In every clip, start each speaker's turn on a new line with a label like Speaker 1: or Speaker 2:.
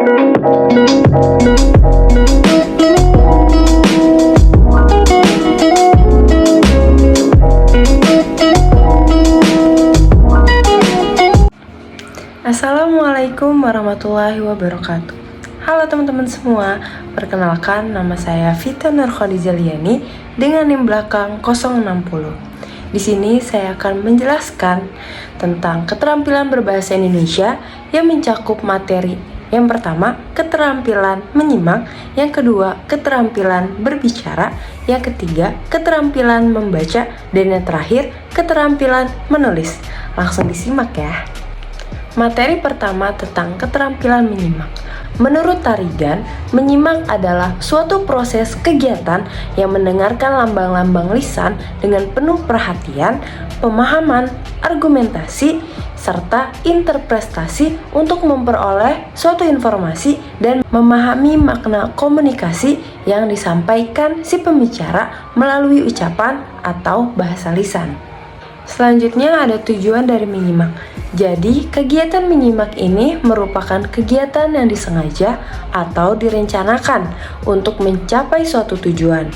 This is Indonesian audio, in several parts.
Speaker 1: Assalamualaikum warahmatullahi wabarakatuh. Halo teman-teman semua, perkenalkan nama saya Vita Nurkhadijaliani dengan NIM belakang 060. Di sini saya akan menjelaskan tentang keterampilan berbahasa Indonesia yang mencakup materi. Yang pertama, keterampilan menyimak. Yang kedua, keterampilan berbicara. Yang ketiga, keterampilan membaca. Dan yang terakhir, keterampilan menulis. Langsung disimak ya. Materi pertama tentang keterampilan menyimak. Menurut Tarigan, menyimak adalah suatu proses kegiatan yang mendengarkan lambang-lambang lisan dengan penuh perhatian, pemahaman, argumentasi, serta interpretasi untuk memperoleh suatu informasi dan memahami makna komunikasi yang disampaikan si pembicara melalui ucapan atau bahasa lisan. Selanjutnya ada tujuan dari menyimak. Jadi, kegiatan menyimak ini merupakan kegiatan yang disengaja atau direncanakan untuk mencapai suatu tujuan.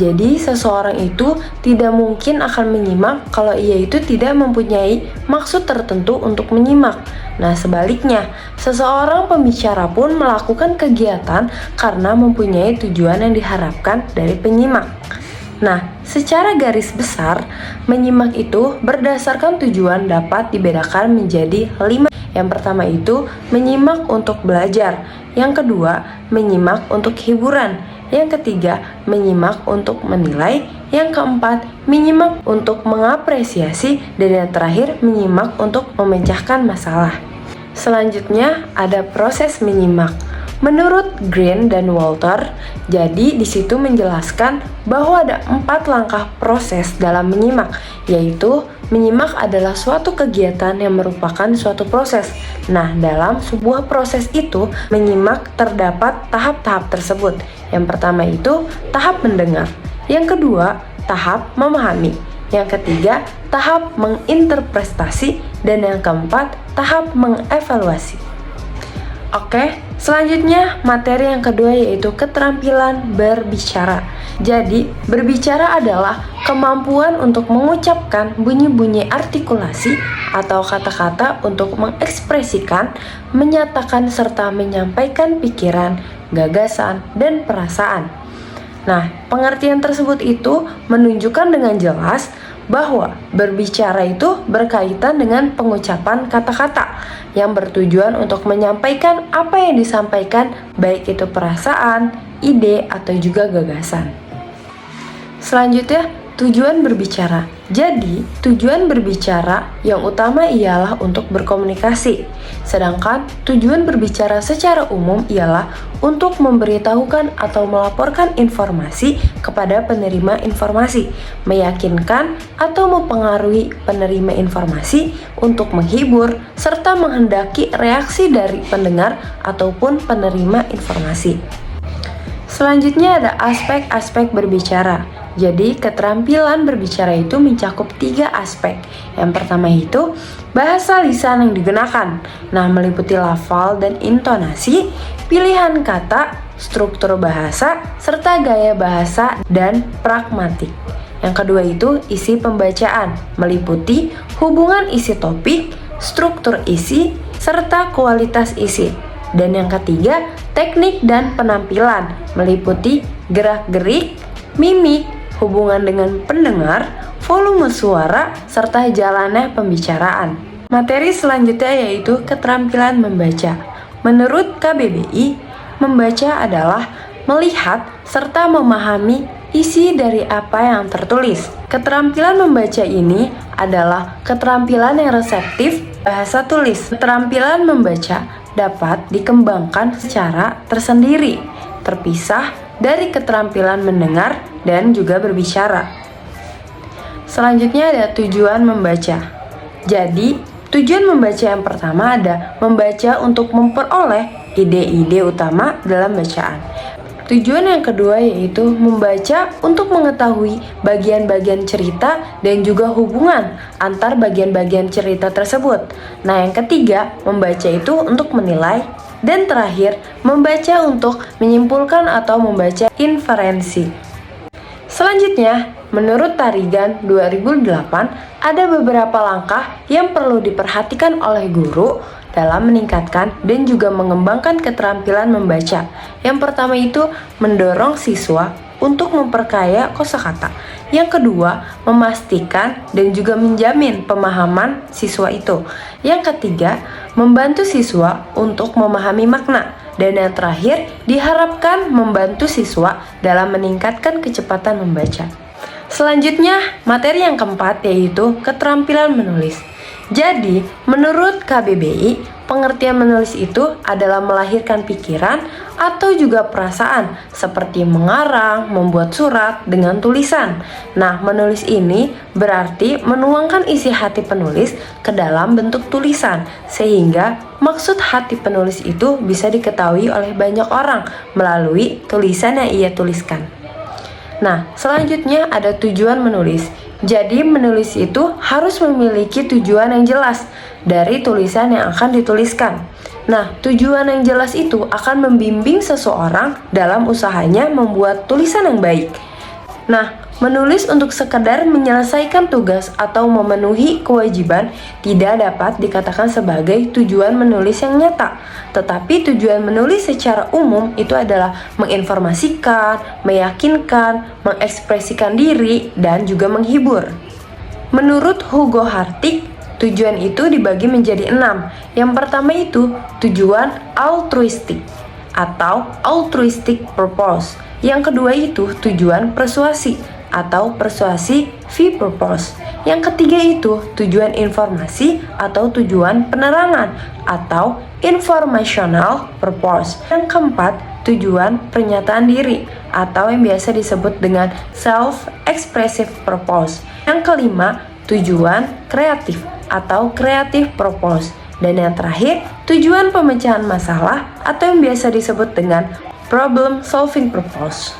Speaker 1: Jadi, seseorang itu tidak mungkin akan menyimak kalau ia itu tidak mempunyai maksud tertentu untuk menyimak. Nah, sebaliknya, seseorang pembicara pun melakukan kegiatan karena mempunyai tujuan yang diharapkan dari penyimak. Nah, secara garis besar, menyimak itu berdasarkan tujuan dapat dibedakan menjadi 5. Yang pertama itu menyimak untuk belajar. Yang kedua, menyimak untuk hiburan. Yang ketiga, menyimak untuk menilai. Yang keempat, menyimak untuk mengapresiasi. Dan yang terakhir, menyimak untuk memecahkan masalah. Selanjutnya, ada proses menyimak. Menurut Green dan Walter, jadi di situ menjelaskan bahwa ada 4 langkah proses dalam menyimak, yaitu menyimak adalah suatu kegiatan yang merupakan suatu proses. Nah, dalam sebuah proses itu, menyimak terdapat tahap-tahap tersebut. Yang pertama itu tahap mendengar, yang kedua tahap memahami, yang ketiga tahap menginterpretasi, dan yang keempat tahap mengevaluasi. Oke, selanjutnya materi yang kedua yaitu keterampilan berbicara. Jadi, berbicara adalah kemampuan untuk mengucapkan bunyi-bunyi artikulasi atau kata-kata untuk mengekspresikan, menyatakan serta menyampaikan pikiran, gagasan, dan perasaan. Nah, pengertian tersebut itu menunjukkan dengan jelas bahwa berbicara itu berkaitan dengan pengucapan kata-kata yang bertujuan untuk menyampaikan apa yang disampaikan, baik itu perasaan, ide, atau juga gagasan. Selanjutnya, tujuan berbicara. Jadi, tujuan berbicara yang utama ialah untuk berkomunikasi. Sedangkan tujuan berbicara secara umum ialah untuk memberitahukan atau melaporkan informasi kepada penerima informasi, meyakinkan atau mempengaruhi penerima informasi untuk menghibur, serta menghendaki reaksi dari pendengar ataupun penerima informasi. Selanjutnya ada aspek-aspek berbicara. Jadi, keterampilan berbicara itu mencakup 3 aspek. Yang pertama itu bahasa lisan yang digunakan. Nah, meliputi lafal dan intonasi, pilihan kata, struktur bahasa, serta gaya bahasa dan pragmatik. Yang kedua itu isi pembacaan, meliputi hubungan isi topik, struktur isi, serta kualitas isi. Dan yang ketiga, teknik dan penampilan, meliputi gerak-gerik, mimik, hubungan dengan pendengar, volume suara, serta jalannya pembicaraan. Materi selanjutnya yaitu keterampilan membaca. Menurut KBBI, membaca adalah melihat serta memahami isi dari apa yang tertulis. Keterampilan membaca ini adalah keterampilan yang reseptif bahasa tulis. Keterampilan membaca dapat dikembangkan secara tersendiri, terpisah dari keterampilan mendengar dan juga berbicara. Selanjutnya ada tujuan membaca. Jadi, tujuan membaca yang pertama ada membaca untuk memperoleh ide-ide utama dalam bacaan. Tujuan yang kedua yaitu membaca untuk mengetahui bagian-bagian cerita dan juga hubungan antar bagian-bagian cerita tersebut. Nah, yang ketiga, membaca itu untuk menilai Dan terakhir, membaca untuk menyimpulkan atau membaca inferensi. Selanjutnya, menurut Tarigan 2008, ada beberapa langkah yang perlu diperhatikan oleh guru dalam meningkatkan dan juga mengembangkan keterampilan membaca. Yang pertama itu mendorong siswa untuk memperkaya kosakata. Yang kedua, memastikan dan juga menjamin pemahaman siswa itu. Yang ketiga, membantu siswa untuk memahami makna. Dan yang terakhir, diharapkan membantu siswa dalam meningkatkan kecepatan membaca. Selanjutnya, materi yang keempat yaitu keterampilan menulis. Jadi, menurut KBBI, pengertian menulis itu adalah melahirkan pikiran atau juga perasaan seperti mengarang, membuat surat dengan tulisan. Nah, menulis ini berarti menuangkan isi hati penulis ke dalam bentuk tulisan sehingga maksud hati penulis itu bisa diketahui oleh banyak orang melalui tulisan yang ia tuliskan. Nah, selanjutnya ada tujuan menulis. Jadi, menulis itu harus memiliki tujuan yang jelas dari tulisan yang akan dituliskan. Nah, tujuan yang jelas itu akan membimbing seseorang dalam usahanya membuat tulisan yang baik. Nah, menulis untuk sekedar menyelesaikan tugas atau memenuhi kewajiban tidak dapat dikatakan sebagai tujuan menulis yang nyata. Tetapi tujuan menulis secara umum itu adalah menginformasikan, meyakinkan, mengekspresikan diri, dan juga menghibur. Menurut Hugo Hartig, tujuan itu dibagi menjadi 6. Yang pertama itu tujuan altruistik atau altruistic purpose. Yang kedua itu tujuan persuasi atau persuasi purpose. Yang ketiga itu tujuan informasi atau tujuan penerangan atau informational purpose. Yang keempat, tujuan pernyataan diri atau yang biasa disebut dengan self-expressive purpose. Yang kelima, tujuan kreatif atau creative purpose. Dan yang terakhir, tujuan pemecahan masalah atau yang biasa disebut dengan problem solving purpose.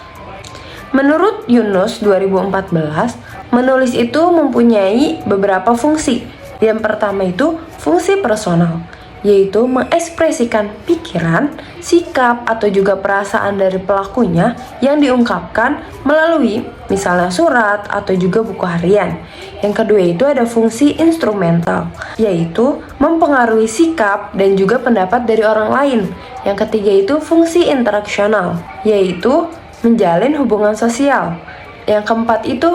Speaker 1: Menurut Yunus 2014, menulis itu mempunyai beberapa fungsi. Yang pertama itu fungsi personal, yaitu mengekspresikan pikiran, sikap, atau juga perasaan dari pelakunya yang diungkapkan melalui misalnya surat atau juga buku harian. Yang kedua itu ada fungsi instrumental, yaitu mempengaruhi sikap dan juga pendapat dari orang lain. Yang ketiga itu fungsi interaksional, yaitu menjalin hubungan sosial. Yang keempat itu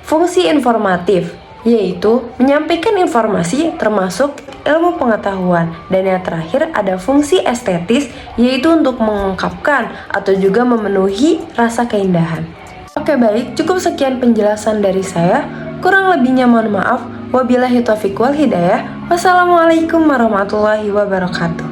Speaker 1: fungsi informatif, yaitu menyampaikan informasi termasuk ilmu pengetahuan. Dan yang terakhir ada fungsi estetis, yaitu untuk mengungkapkan atau juga memenuhi rasa keindahan. Oke baik, cukup sekian penjelasan dari saya. Kurang lebihnya mohon maaf. Wabillahi taufiq wal hidayah. Wassalamualaikum warahmatullahi wabarakatuh.